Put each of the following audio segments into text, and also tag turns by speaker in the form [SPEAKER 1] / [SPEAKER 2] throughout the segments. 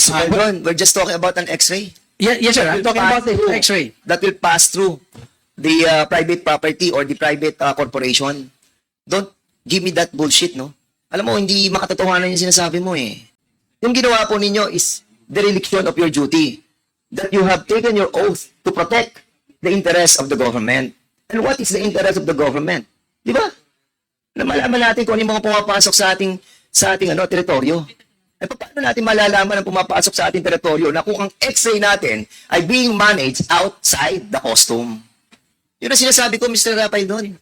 [SPEAKER 1] Mr. Pedron, we're just talking about an X-ray.
[SPEAKER 2] Yes, sir. I'm talking about the X-ray.
[SPEAKER 1] That will pass through the private property or the private corporation. Don't give me that bullshit, no? Alam mo, hindi makatotohanan yung sinasabi mo eh. Yung ginawa po ninyo is dereliction of your duty. That you have taken your oath to protect the interest of the government. And what is the interest of the government? Di ba? Na malaman natin kung ano yung mga pumapasok sa ating teritoryo. Eh, paano natin malalaman ang pumapasok sa ating teritoryo na kung ang X-ray natin ay being managed outside the custom? Yun ang sinasabi ko, Mr. Rafael doon.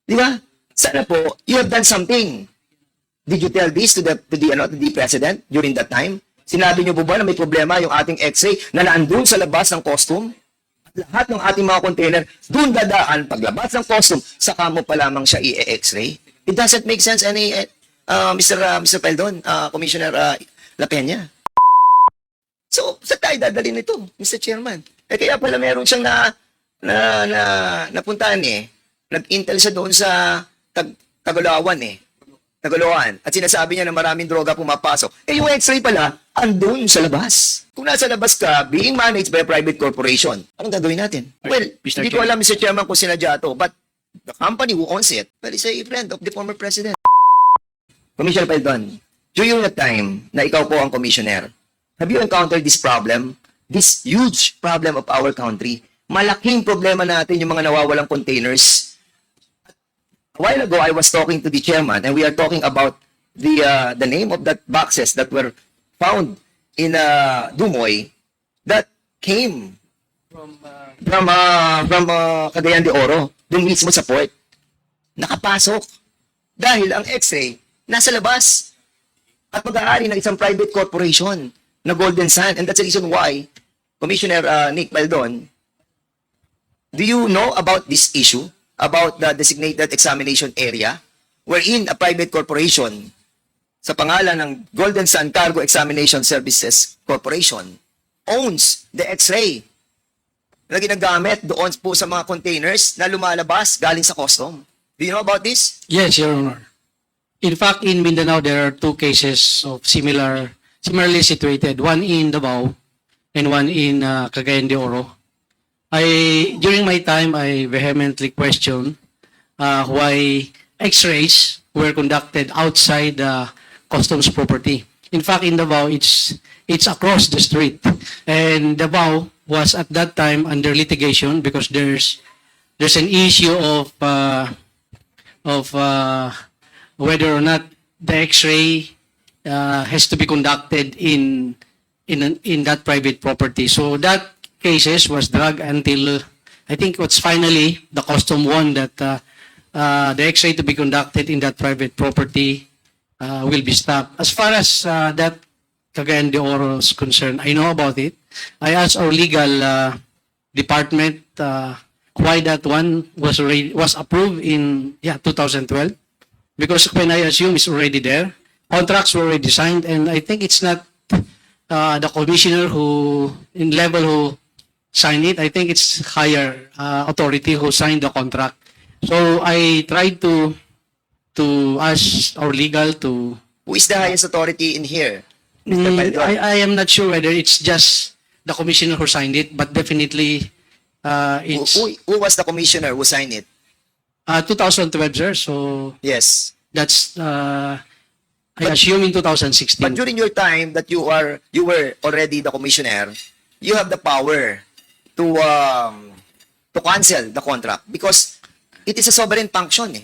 [SPEAKER 1] Di ba? Sana po, you have done something. Did you tell this to the President during that time? Sinabi niyo po ba na may problema yung ating X-ray na naandun sa labas ng custom? At lahat ng ating mga container, doon dadaan paglabas ng custom, saka mo pa lamang siya i-X-ray? It doesn't make sense Mr. Peldon, Commissioner La Peña. So, sa tayo dadalhin nito, Mr. Chairman? Eh, kaya pala meron siyang napuntahan eh. Nag-intel siya doon sa Tagaloan eh. Tagaloan. At sinasabi niya na maraming droga pumapasok. Eh, yung X-ray pala, andun sa labas. Kung nasa labas ka, being managed by a private corporation, anong gagawin natin? Well, hindi ko alam, Mr. Chairman, kung sinadya to, but the company who owns it, well, is a friend of the former president. Commissioner Peldon, during the time na ikaw po ang commissioner, have you encountered this problem? This huge problem of our country? Malaking problema natin yung mga nawawalang containers. A while ago, I was talking to the chairman and we are talking about the name of that boxes that were found in Dumoy that came from Cagayan de Oro, dun mismo sa port. Nakapasok. Dahil ang X-ray, nasa labas at mag-aari ng isang private corporation na Golden Sun. And that's the reason why, Commissioner Nick Peldon, do you know about this issue, about the designated examination area, wherein a private corporation sa pangalan ng Golden Sun Cargo Examination Services Corporation owns the X-ray na ginagamit doon po sa mga containers na lumalabas galing sa custom? Do you know about this?
[SPEAKER 2] Yes, Your Honor. In fact, in Mindanao, there are two cases of similarly situated. One in Davao and one in Cagayan de Oro. During my time, I vehemently questioned why X-rays were conducted outside the customs property. In fact, in Davao, it's across the street, and Davao was at that time under litigation because there's an issue of whether or not the X-ray has to be conducted in that private property. So that cases was dragged until I think what's finally the custom won that the X-ray to be conducted in that private property will be stopped. As far as that Cagayan de Oro is concerned, I know about it. I asked our legal department why that one was approved in 2012. Because when I assume it's already there, contracts were already signed, and I think it's not the commissioner who signed it. I think it's higher authority who signed the contract. So I tried to ask our legal to.
[SPEAKER 1] Who is the highest authority in here, Mr. Peldon?
[SPEAKER 2] I am not sure whether it's just the commissioner who signed it, but definitely it's.
[SPEAKER 1] Who was the commissioner who signed it?
[SPEAKER 2] 2012, sir. So
[SPEAKER 1] yes,
[SPEAKER 2] that's I assume in 2016.
[SPEAKER 1] But during your time that you were already the commissioner, you have the power to cancel the contract because it is a sovereign function eh.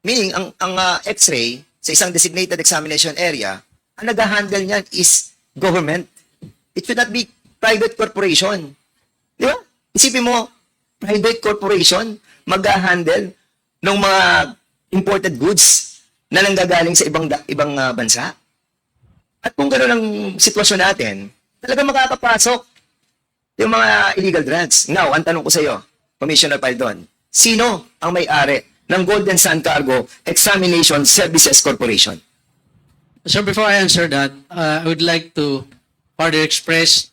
[SPEAKER 1] Meaning ang X-ray sa isang designated examination area, ang nag-handle niyan is government. It should not be private corporation. Di ba? Isipin mo, private corporation mag-handle ng mga imported goods na nanggagaling sa ibang bansa. At kung gano'n ang sitwasyon natin, talagang makakapasok yung mga illegal drugs. Now, ang tanong ko sa iyo, Commissioner Peldon, sino ang may-ari ng Golden Sun Cargo Examination Services Corporation?
[SPEAKER 2] So before I answer that, I would like to further express.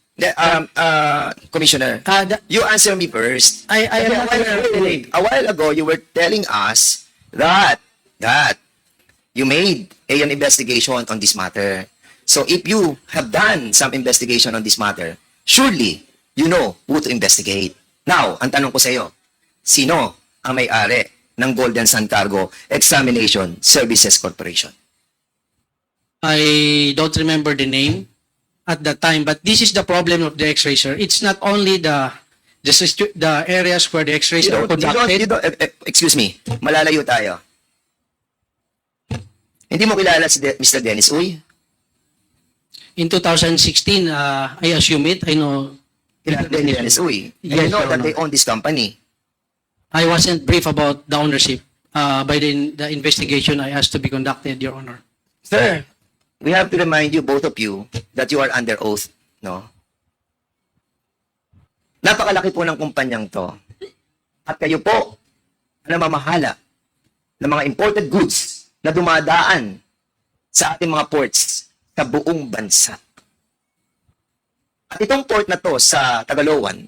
[SPEAKER 1] Commissioner, you answer me first.
[SPEAKER 2] I am not aware.
[SPEAKER 1] A while ago, you were telling us that you made an investigation on this matter. So if you have done some investigation on this matter, surely you know who to investigate. Now, ang tanong ko sa iyo, sino ang may-ari ng Golden Sun Cargo Examination Services Corporation?
[SPEAKER 2] I don't remember the name at that time, but this is the problem of the X-ray, sir. It's not only the areas where the X-rays are conducted.
[SPEAKER 1] Excuse me, malalayo tayo. Hindi mo kilala si Mr. Dennis Uy?
[SPEAKER 2] In 2016, I assume it. I know.
[SPEAKER 1] Kilala din ni Dennis Uy. And
[SPEAKER 2] Yes,
[SPEAKER 1] you know
[SPEAKER 2] Your
[SPEAKER 1] that
[SPEAKER 2] Honor.
[SPEAKER 1] they own this company.
[SPEAKER 2] I wasn't briefed about the ownership by the investigation I asked to be conducted, Your Honor.
[SPEAKER 1] Sir, we have to remind you, both of you, that you are under oath, no? Napakalaki po ng kumpanyang to. At kayo po, ang namamahala ng mga imported goods na dumadaan sa ating mga ports sa buong bansa. At itong port na to sa Tagaloan,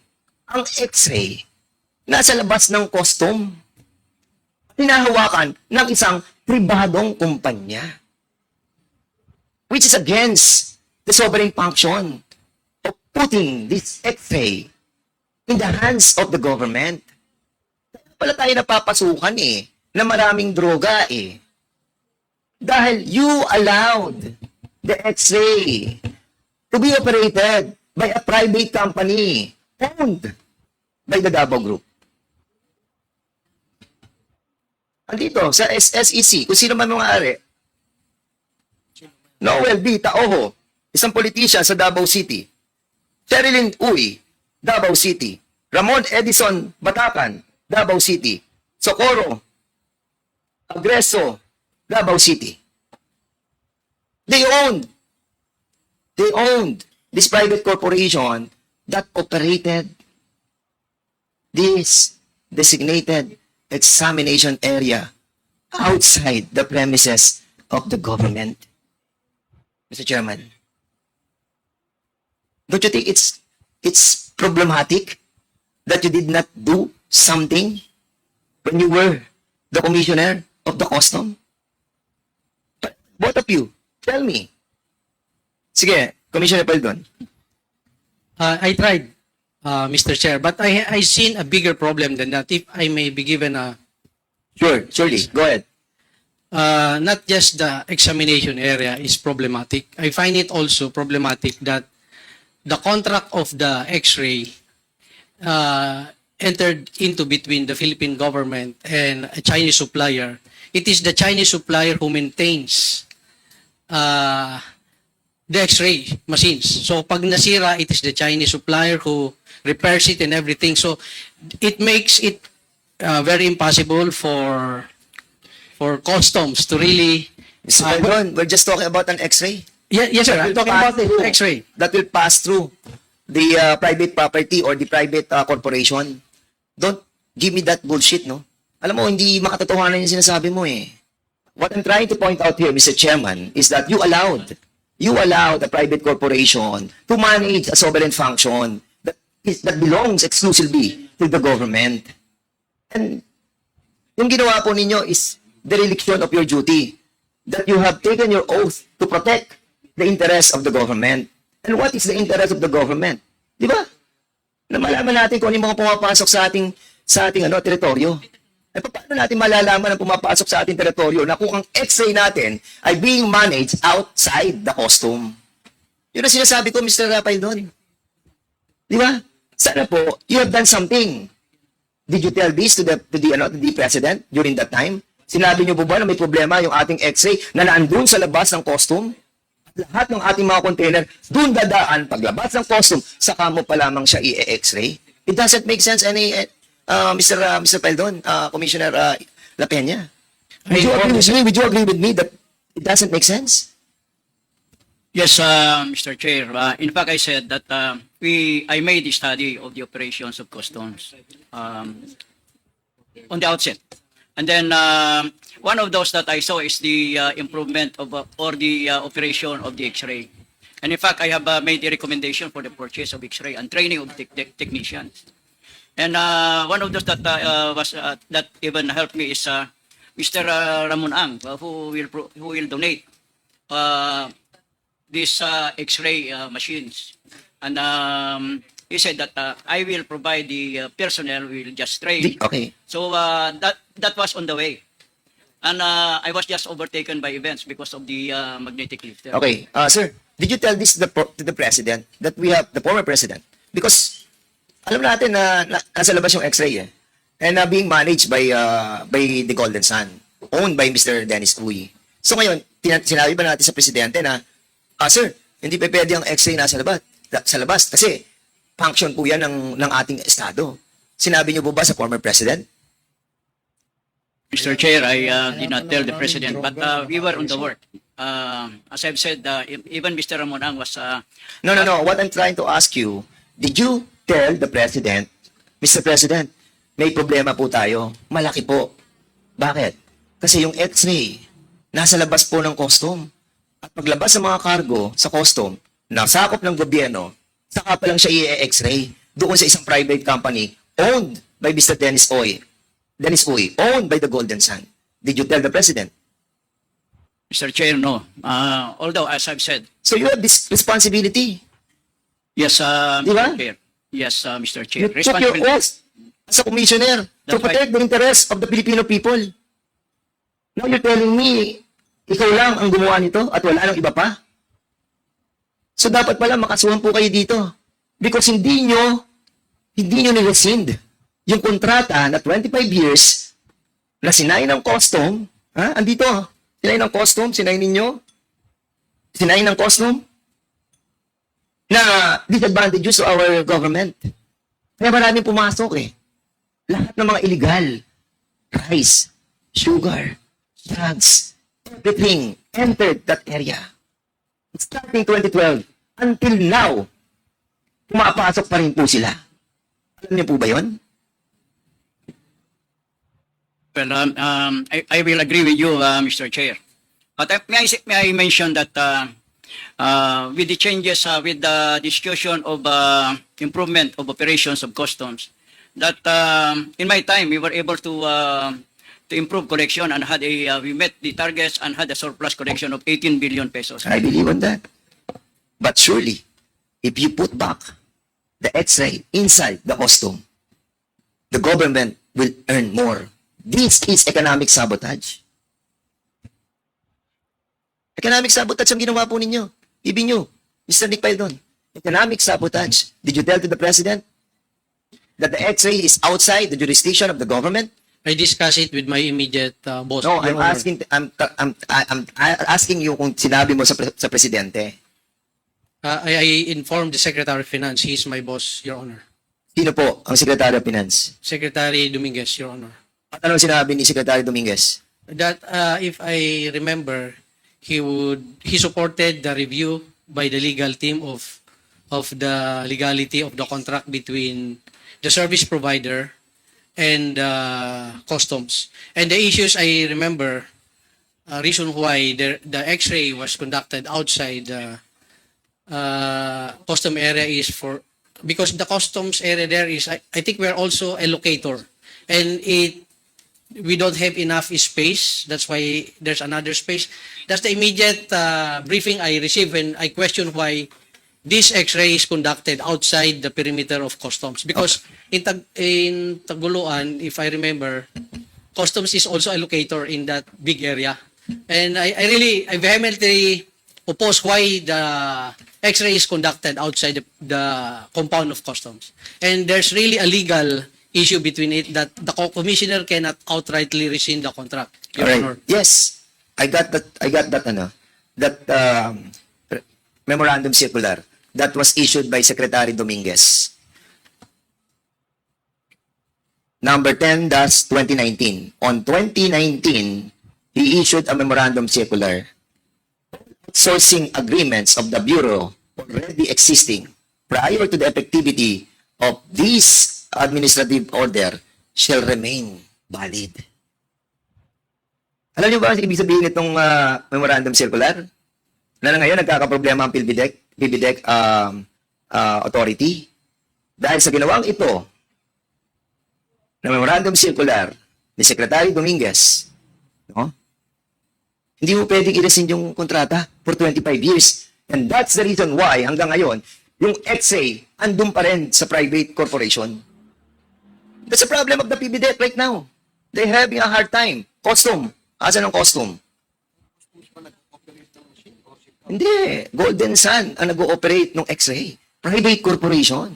[SPEAKER 1] ang X-ray, nasa labas ng custom. Hinahawakan ng isang pribadong kumpanya, which is against the sovereign function of putting this X-ray in the hands of the government. Kaya pala tayo napapasukan na maraming droga Dahil you allowed the X-ray to be operated by a private company owned by the Davao Group. Andito, sa SEC, kung sino man mga-ari, Noel B. Taoho, isang politician sa Davao City. Sherilyn Uy, Davao City. Ramon Edison Batacan, Davao City. Socorro Agreso, Davao City. They owned this private corporation that operated this designated examination area outside the premises of the government. Mr. Chairman, don't you think it's problematic that you did not do something when you were the commissioner of the custom? But both of you, tell me. Sige, Commissioner Paldon.
[SPEAKER 2] I tried, Mr. Chair, but I seen a bigger problem than that. If I may be given a
[SPEAKER 1] Sure, surely. Go ahead.
[SPEAKER 2] not just the examination area is problematic. I find it also problematic that the contract of the X-ray entered into between the Philippine government and a Chinese supplier. It is the Chinese supplier who maintains the X-ray machines. So pag nasira, it is the Chinese supplier who repairs it and everything. So it makes it very impossible for customs to really.
[SPEAKER 1] Mr. Paldon, we're just talking about an X-ray.
[SPEAKER 2] Yes, sir. I'm talking about the X-ray.
[SPEAKER 1] That will pass through the private property or the private corporation. Don't give me that bullshit, no? Alam mo, hindi makatotohanan yung sinasabi mo What I'm trying to point out here, Mr. Chairman, is that you allowed a private corporation to manage a sovereign function that belongs exclusively to the government. And yung ginawa po ninyo is dereliction of your duty, that you have taken your oath to protect the interest of the government. And what is the interest of the government? Di ba? Na malaman natin kung ano yung mga pumapasok sa ating teritoryo. Eh, paano natin malalaman ang pumapasok sa ating teritoryo na kung ang X-ray natin ay being managed outside the custom? Yun ang sinasabi ko, Mr. Paldon. Di ba? Sana po, you have done something. Did you tell this to the president during that time? Sinabi niyo po ba na may problema yung ating X-ray na naandun sa labas ng custom? Lahat ng ating mga container, dun dadaan, paglabas ng custom, saka mo pa lamang siya i-X-ray? It doesn't make sense Mr. Paldon, Commissioner La Peña. Would you agree with me that it doesn't make sense?
[SPEAKER 3] Yes, Mr. Chair. In fact, I said that I made a study of the operations of customs on the outset. And then one of those that I saw is the improvement of or the operation of the X-ray. And in fact, I have made a recommendation for the purchase of X-ray and training of technicians. And one of those that that even helped me is Mr. Ramon Ang, who will donate these X-ray machines. And he said that I will provide the personnel, will just train.
[SPEAKER 1] Okay.
[SPEAKER 3] So that was on the way. And I was just overtaken by events because of the magnetic lifter.
[SPEAKER 1] Okay. Sir, did you tell this to the president, that we have the former president? Because alam natin na nasa labas yung X-ray eh. And being managed by the Golden Sun, owned by Mr. Dennis Uy. So ngayon, sinabi ba natin sa presidente na, sir, hindi pa pwede ang X-ray nasa labas kasi function po yan ng ating estado. Sinabi niyo po ba sa former president?
[SPEAKER 3] Mr. Chair, I did not tell the president, but we were on the work. As I've said, even Mr. Ramonang was...
[SPEAKER 1] No. What I'm trying to ask you, did you tell the president, Mr. President, may problema po tayo. Malaki po. Bakit? Kasi yung X-ray, nasa labas po ng custom. At paglabas ng mga cargo sa custom, nasakop ng gobyerno, saka pa lang siya i-X-ray doon sa isang private company owned by Mr. Dennis Uy, owned by the Golden Sun. Did you tell the president?
[SPEAKER 3] Mr. Chair, no. Although, as I've said,
[SPEAKER 1] So you have this responsibility.
[SPEAKER 3] yes,
[SPEAKER 1] Di ba?
[SPEAKER 3] Mr. Chair. Yes, Mr.
[SPEAKER 1] You
[SPEAKER 3] Chair.
[SPEAKER 1] took your oath as a commissioner to
[SPEAKER 3] That's right.
[SPEAKER 1] protect the interests of the Filipino people. Now you're telling me, ikaw lang ang gumawa nito at wala nang iba pa? So dapat pala makasuhan po kayo dito. Because hindi nyo nirescind yung kontrata na 25 years na sinain ng custom. Andito, sinain ng custom, sinain ninyo. Sinain ng custom na disadvantages to our government. Kaya maraming pumasok eh. Lahat ng mga illegal, rice, sugar, drugs, everything entered that area. Starting 2012 until now, pumapasok pa rin po sila. Alam niyo po ba yun?
[SPEAKER 3] Well, I will agree with you, Mr. Chair. But may I mention that with the changes, with the discussion of improvement of operations of customs, that in my time we were able to improve collection and we met the targets and had a surplus collection of 18 billion pesos.
[SPEAKER 1] I believe on that. But surely, if you put back the X-ray inside the custom, the government will earn more. This is economic sabotage. Economic sabotage ang ginawa po ninyo. Ibig nyo, Mr. Nick Paildon, economic sabotage. Did you tell to the president that the X-ray is outside the jurisdiction of the government?
[SPEAKER 2] I discuss it with my immediate boss.
[SPEAKER 1] No,
[SPEAKER 2] Your Honor.
[SPEAKER 1] I'm asking you kung sinabi mo sa presidente.
[SPEAKER 2] I informed the Secretary of Finance. He's my boss, Your Honor.
[SPEAKER 1] Sino po ang Secretary of Finance?
[SPEAKER 2] Secretary Dominguez, Your Honor.
[SPEAKER 1] At anong sinabi ni Secretary Dominguez?
[SPEAKER 2] That if I remember, he supported the review by the legal team of the legality of the contract between the service provider and customs. And the issues I remember, reason why the X-ray was conducted outside the custom area is because the customs area there is, I think we're also a locator, and we don't have enough space. That's why there's another space. That's the immediate briefing I received when I questioned why this X-ray is conducted outside the perimeter of customs. Because in Taguluan, if I remember, customs is also a locator in that big area. And I vehemently oppose why the X-ray is conducted outside the compound of customs. And there's really a legal issue between it that the commissioner cannot outrightly rescind the contract. Your
[SPEAKER 1] All right.
[SPEAKER 2] Honor.
[SPEAKER 1] Yes, I got that memorandum circular that was issued by Secretary Dominguez. Number 10-2019. On 2019, he issued a memorandum circular. Sourcing agreements of the Bureau already existing prior to the effectivity of this administrative order shall remain valid. Alam niyo ba ang ibig sabihin nitong memorandum circular? Na ngayon nagkakaproblema ang PhilBidec authority dahil sa ginawang ito na memorandum circular ni Secretary Dominguez, no? Hindi mo pwedeng i-rescind yung kontrata for 25 years. And that's the reason why hanggang ngayon, yung X-ray andun pa rin sa private corporation. That's the problem of the PBDET right now. They're having a hard time. Custom. Asan ang custom? Hindi. Golden Sun ang nag-ooperate ng X-ray. Private corporation.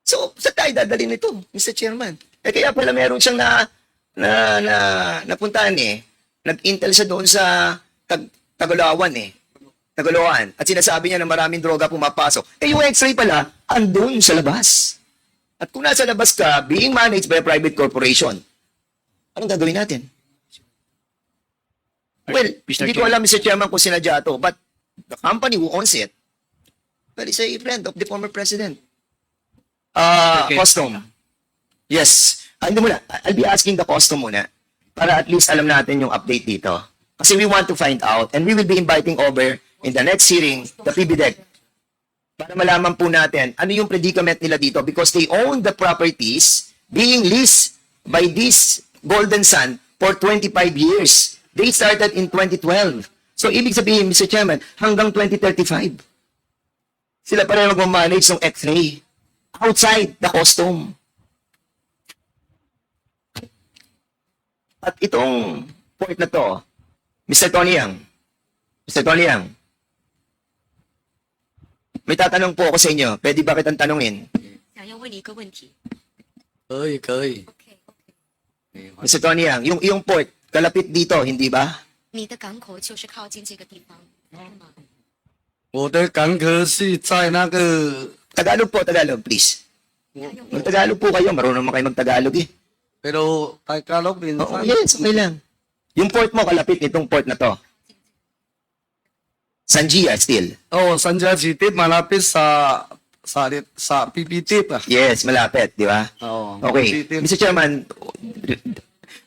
[SPEAKER 1] So, sa tayo dadalhin nito, Mr. Chairman? Kaya pala meron siyang napuntahan Nag-intel siya doon sa Tagalawan Tagaloan. At sinasabi niya na maraming droga pumapasok. Yung X-ray pala, andun sa labas. At kung nasa labas ka, being managed by a private corporation, anong gagawin natin? Well,
[SPEAKER 3] Mr.
[SPEAKER 1] hindi ko
[SPEAKER 3] Chair.
[SPEAKER 1] alam, Mr. Chairman, kung sinadya to, but the company who owns it, well, is a friend of the former president.
[SPEAKER 3] Okay.
[SPEAKER 1] Custom. Yes. Hindi muna. I'll be asking the custom muna para at least alam natin yung update dito. Kasi we want to find out and we will be inviting over in the next hearing the PBDEC para malaman po natin ano yung predicament nila dito because they own the properties being leased by this Golden Sun for 25 years. They started in 2012. So, ibig sabihin, Mr. Chairman, hanggang 2035, sila pa rin mag-manage ng X-ray outside the custom. At itong point na to, Mr. Tony Yang, may tatanong po ako sa inyo. Pwede ba kitang tanungin?
[SPEAKER 4] 想要问你一个问题。
[SPEAKER 5] 可以可以，
[SPEAKER 4] OK OK，
[SPEAKER 1] Mr. Tony Yang, yung iyong port, kalapit dito, hindi ba?
[SPEAKER 4] 你的港口就是靠近这个地方，是吗？
[SPEAKER 5] 我的港口是在那个，
[SPEAKER 1] Tagalog po, Tagalog, please.
[SPEAKER 4] 还有
[SPEAKER 1] Mag-Tagalog po kayo, marunong naman kayo mag-Tagalog eh.
[SPEAKER 5] pero Tagalog minsan.
[SPEAKER 1] Oo, yes, okay lang. Yung port mo, kalapit nitong port na to. Sanjia still.
[SPEAKER 5] Oh, Sanja City malapit sa PPT pa.
[SPEAKER 1] Yes, malapit, di ba?
[SPEAKER 5] Oh,
[SPEAKER 1] Okay.
[SPEAKER 5] PPT.
[SPEAKER 1] Mr. Chairman,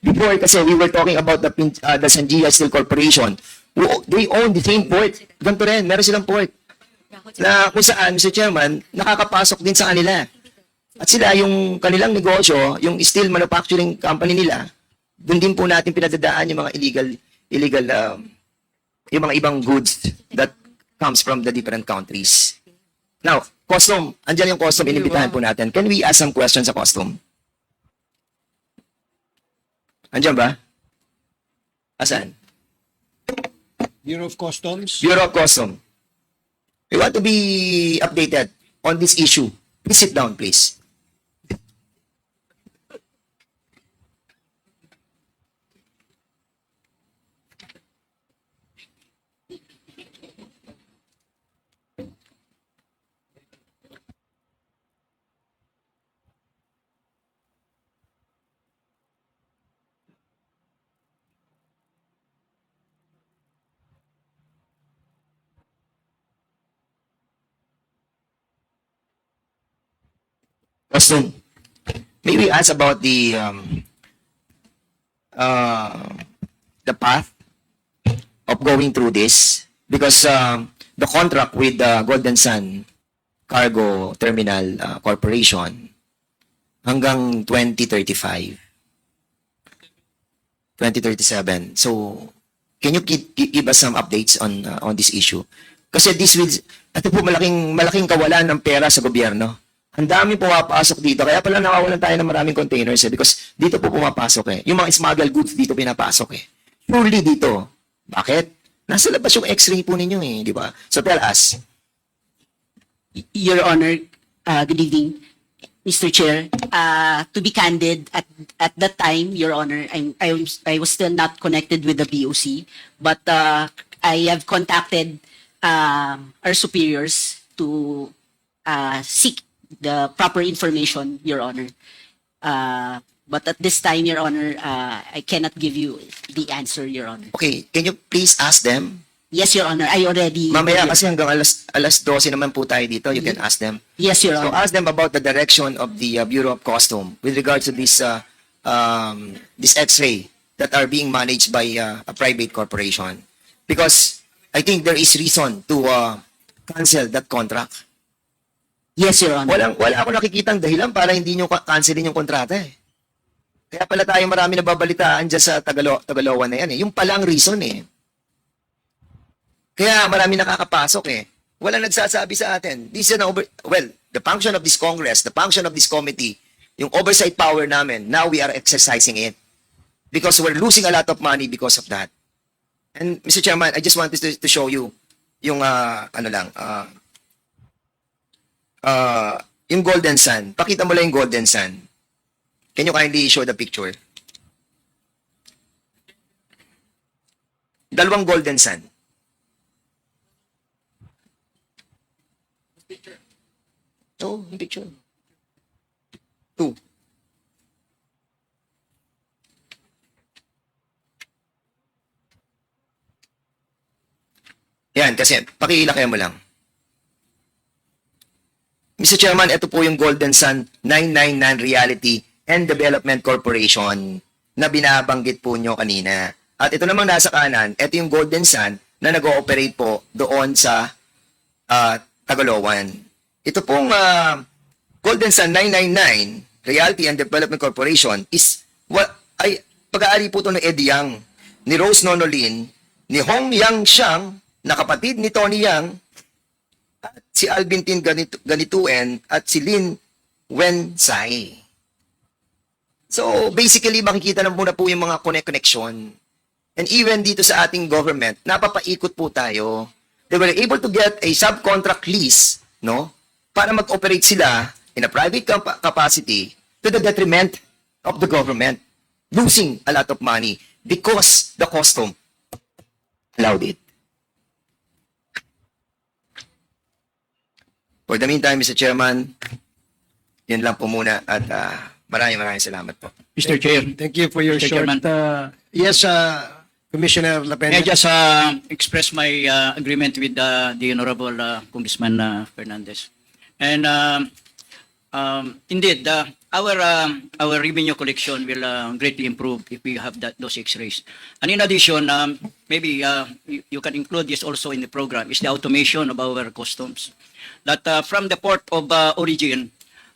[SPEAKER 1] before kasi we were talking about the Sanjia Steel Corporation. They own the same port. Ganito rin, meron silang port.
[SPEAKER 4] 然后这
[SPEAKER 1] Na kung saan, Mr. Chairman, nakakapasok din sa kanila. At sila, yung kanilang negosyo, yung steel manufacturing company nila, doon din po natin pinadadaan yung mga illegal, yung mga ibang goods that comes from the different countries. Now, custom, andyan yung custom, inimbitahan po natin. Can we ask some questions sa custom? Andyan ba? Asan?
[SPEAKER 6] Bureau of Customs.
[SPEAKER 1] Bureau of Custom. We want to be updated on this issue. Please sit down, please. Custom. May we ask about the path of going through this? Because the contract with the Golden Sun Cargo Terminal Corporation hanggang 2035. 2037. So, can you give us some updates on this issue? Kasi this will, ito po malaking kawalan ng pera sa gobyerno. Ang dami pumapasok dito. Kaya pala nawawalan tayo ng maraming containers because dito po pumapasok Yung mga smuggled goods dito pinapasok Surely dito. Bakit? Nasa labas yung X-ray po ninyo di ba? So tell us.
[SPEAKER 7] Your Honor, good evening, Mr. Chair. To be candid, at that time, Your Honor, I was still not connected with the BOC, but I have contacted our superiors to seek the proper information, Your Honor. But at this time, Your Honor, I cannot give you the answer, Your Honor.
[SPEAKER 1] Okay, can you please ask them?
[SPEAKER 7] Yes, Your Honor, I already...
[SPEAKER 1] Mamaya kasi hanggang alas 12 naman po tayo dito. You can ask them.
[SPEAKER 7] Yes, Your
[SPEAKER 1] So
[SPEAKER 7] Honor.
[SPEAKER 1] ask them about the direction of the Bureau of Custom with regards to this X-ray that are being managed by a private corporation. Because I think there is reason to cancel that contract.
[SPEAKER 7] Yes, Your Honor.
[SPEAKER 1] Wala ako nakikitang dahilan para hindi nyo cancelin yung kontrata Kaya pala tayo marami nababalitaan dyan sa Tagaloan na yan Yung palang reason Kaya marami nakakapasok eh. Wala nagsasabi sa atin. This is the function of this Congress, the function of this committee, yung oversight power namin, now we are exercising it. Because we're losing a lot of money because of that. And Mr. Chairman, I just wanted to show you yung yung Golden Sun. Pakita mo lang yung Golden Sun. Can you kindly show the picture? Dalawang Golden Sun. Oh, yung picture. 2. Yan, kasi pakilakay mo lang. Mr. Chairman, ito po yung Golden Sun 999 Reality and Development Corporation na binabanggit po nyo kanina. At ito namang nasa kanan, ito yung Golden Sun na nag-ooperate po doon sa Tagaloan. Ito pong Golden Sun 999 Reality and Development Corporation is pag-aari po ito ng Eddie Yang, ni Rose Nonolin, ni Hong Yang Xiang, na kapatid ni Tony Yang, at si Alvin Tin Ganituen, at si Lin Wen Tsai. So, basically, makikita na muna po yung mga connection. And even dito sa ating government, napapaikot po tayo. They were able to get a subcontract lease, no? Para mag-operate sila in a private capacity to the detriment of the government, losing a lot of money because the custom allowed it. For the meantime, Mr. Chairman, yun lang po muna at maraming salamat po.
[SPEAKER 3] Mr. Chair,
[SPEAKER 6] Thank you for your
[SPEAKER 3] Mr.
[SPEAKER 6] short...
[SPEAKER 3] Chairman.
[SPEAKER 6] Yes, Commissioner
[SPEAKER 3] may I
[SPEAKER 6] Lapena.
[SPEAKER 3] just express my agreement with the Honorable Congressman Fernandez. And indeed, our revenue collection will greatly improve if we have those X-rays. And in addition, maybe you can include this also in the program, is the automation of our customs. That from the port of origin,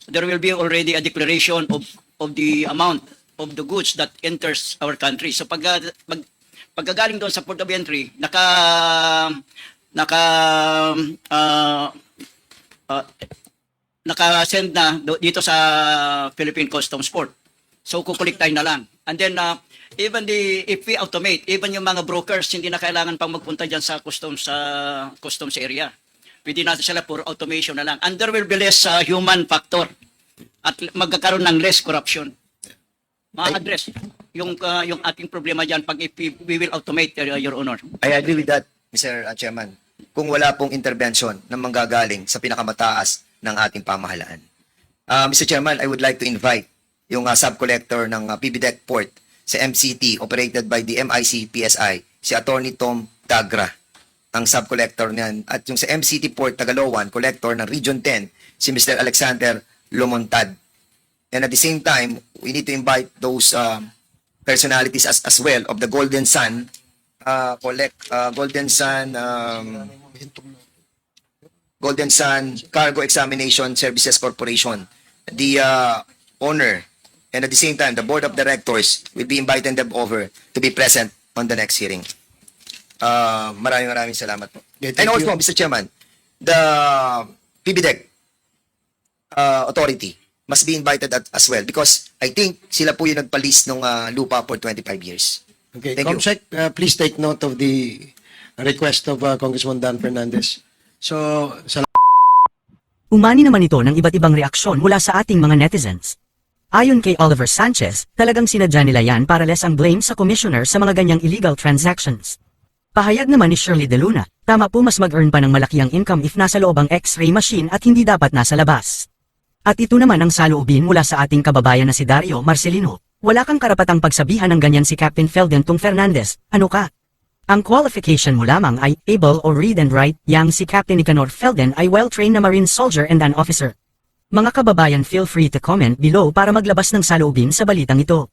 [SPEAKER 3] there will be already a declaration of the amount of the goods that enters our country. So pagkagaling doon sa port of entry, naka-send na dito sa Philippine Customs Port. So kukuliktay na lang. And then even if we automate, even yung mga brokers hindi na kailangan pang magpunta diyan sa customs area. Pwede natin sila puro automation na lang. And there will be less human factor at magkakaroon ng less corruption. Ma-address yung ating problema diyan pag if we will automate, Your Honor.
[SPEAKER 1] I agree with that, Mr. Chairman. Kung wala pong intervention na manggagaling sa pinakamataas ng ating pamahalaan. Mr. Chairman, I would like to invite yung sub-collector ng PBDEC Port sa MCT operated by the MIC PSI, si Attorney Tom Dagra, ang sub-collector niyan. At yung sa MCT Port Tagaloan, collector ng Region 10, si Mr. Alexander Lomontad. And at the same time, we need to invite those personalities as well of the Golden Sun, Golden Sun Cargo Examination Services Corporation. The owner and at the same time, the board of directors will be inviting them over to be present on the next hearing. Maraming salamat po.
[SPEAKER 6] Okay,
[SPEAKER 1] And
[SPEAKER 6] thank
[SPEAKER 1] also,
[SPEAKER 6] you.
[SPEAKER 1] Mr. Chairman, the PBDEC authority must be invited as well because I think sila po yung nagpalis ng lupa for 25 years.
[SPEAKER 6] Okay,
[SPEAKER 1] Thank you.
[SPEAKER 6] Comsec, please take note of the request of Congressman Dan Fernandez. So, sa
[SPEAKER 8] Umani naman ito ng iba't ibang reaksyon mula sa ating mga netizens. Ayon kay Oliver Sanchez, talagang sinadya nila yan para less ang blame sa commissioner sa mga ganyang illegal transactions. Pahayag naman ni Shirley De Luna, tama po mas mag-earn pa ng malaki ang income if nasa loob ang X-ray machine at hindi dapat nasa labas. At ito naman ang saloobin mula sa ating kababayan na si Dario Marcelino. Wala kang karapatang pagsabihan ng ganyan si Captain Felden Tung Fernandez, ano ka? Ang qualification mo lamang ay able or read and write, yang si Captain Nicanor Felden ay well-trained na marine soldier and an officer. Mga kababayan, feel free to comment below para maglabas ng saloobin sa balitang ito.